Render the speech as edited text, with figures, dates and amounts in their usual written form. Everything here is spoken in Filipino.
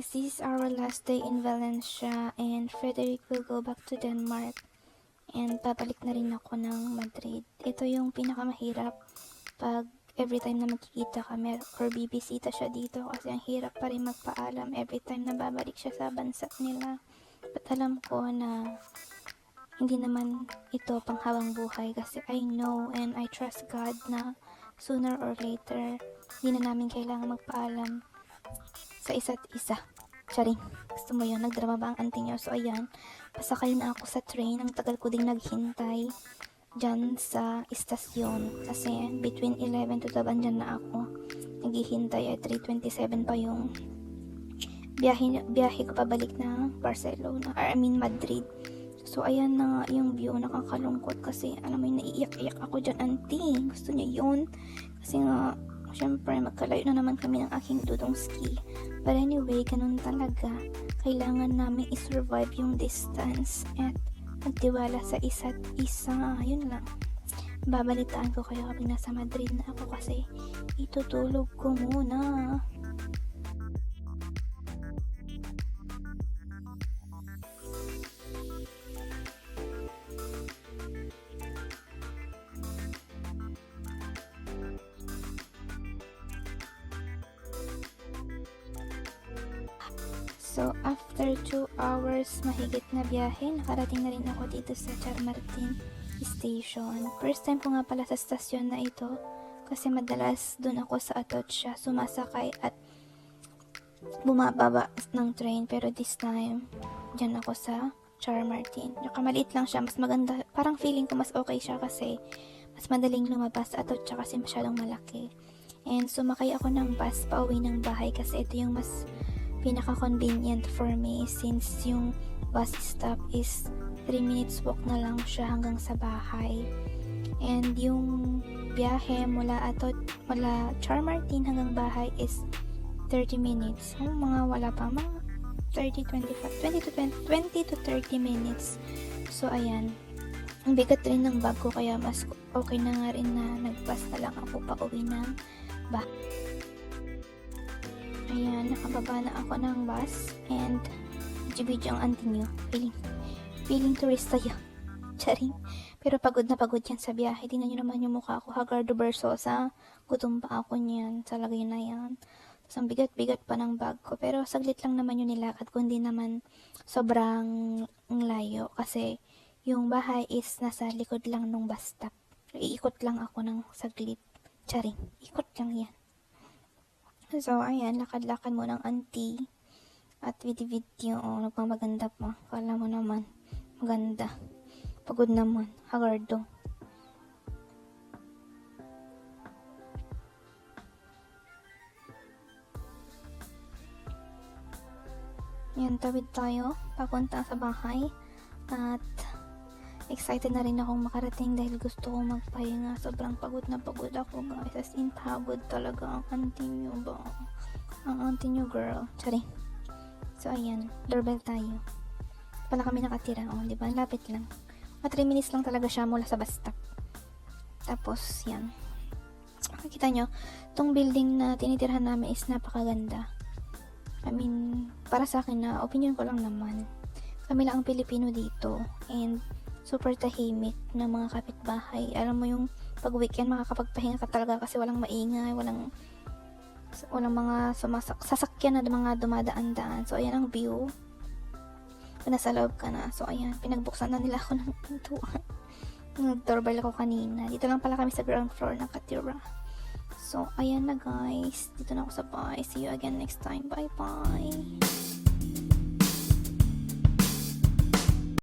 guys, this is our last day in Valencia and Frederick will go back to Denmark and babalik na rin ako ng Madrid. Ito yung pinakamahirap pag every time na magkikita kami or bibisita siya dito kasi ang hirap pa rin magpaalam every time na babalik siya sa bansa nila. But alam ko na hindi naman ito panghabang buhay kasi I know and I trust God na sooner or later hindi na namin kailangan magpaalam sa isa't isa. Charing, gusto mo yun? Nagdrama ba ang auntie niyo? So ayan, pasakay na ako sa train. Ang tagal ko ding naghintay dyan sa istasyon kasi between 11 to 12 dyan na ako naghihintay at 3:27 pa yung biyahe ko pabalik na Barcelona, Madrid. So ayan na nga yung view, nakakalungkot kasi alam mo yung naiiyak-iyak ako dyan, auntie. Gusto niya yun kasi nga syempre magkalayo na naman kami ng aking dudong ski. But anyway, ganun talaga. Kailangan namin i-survive yung distance at magtiwala sa isa't isa. Yun lang. Babalitaan ko kayo kapag nasa Madrid na ako kasi itutulog ko muna. So, after 2 hours mahigit na biyahe, nakarating na rin ako dito sa Chamartin Station. First time ko nga pala sa stasyon na ito kasi madalas dun ako sa Atocha sumasakay at bumababa ng train, pero this time dyan ako sa Chamartin. Maliit lang siya, mas maganda, parang feeling ko mas okay siya kasi mas madaling lumabas sa Atocha kasi masyadong malaki. And sumakay ako ng bus pauwi ng bahay kasi ito yung mas pinaka-convenient for me since yung bus stop is 3 minutes walk na lang siya hanggang sa bahay. And yung biyahe mula Chamartin hanggang bahay is 30 minutes. Mga wala pa, mga 20 to 30 minutes. So ayan, ang bigat rin ng bag ko kaya mas okay na nga rin na nag-bus na lang ako pa uwi ng bahay. Ayan, nakababa na ako ng bus and video ang auntie nyo. Feeling turista yun. Charing. Pero pagod na pagod yan sa biyahe. Tingnan nyo naman yung mukha ko. Hagardo Versosa. Gutom pa ako niyan. Sa lagay na yan. Tapos ang bigat-bigat pa ng bag ko. Pero saglit lang naman yung nilakad ko. Hindi naman sobrang layo. Kasi yung bahay is nasa likod lang nung bus stop. Iikot lang ako ng saglit. Charing. Ikot lang yan. So, ayan, lakad-lakad mo ng auntie. At video, nagpamaganda pa. Kala mo naman, maganda. Pagod naman, hagardo. Yan, tawid tayo, papunta sa bahay. At excited na rin akong makarating dahil gusto kong magpahinga. Sobrang pagod na pagod ako, guys. As in, pagod talaga ang auntie nyo ba? Ang auntie nyo, girl. Sorry. So, ayan. Doorbell tayo. Pala kami nakatira. Diba? Lapit lang. 3 minutes lang talaga siya mula sa bus stop. Tapos, yan. Makikita nyo, tong building na tinitirhan namin is napakaganda. I mean, para sa akin na, opinion ko lang naman. Kami lang ang Pilipino dito. And, super tahimik ng mga kapitbahay. Alam mo yung pag weekend makakapagpahinga ka talaga kasi walang maingay, walang mga sasakyan na mga dumadaan-daan. So ayan ang view. Nasa loob ka na. So ayan, pinagbuksan na nila ako ng pintuan. Nag-doorbell ako kanina. Dito lang pala kami sa ground floor ng Katira. So ayan na guys. Dito na ako sa bahay. See you again next time. Bye bye.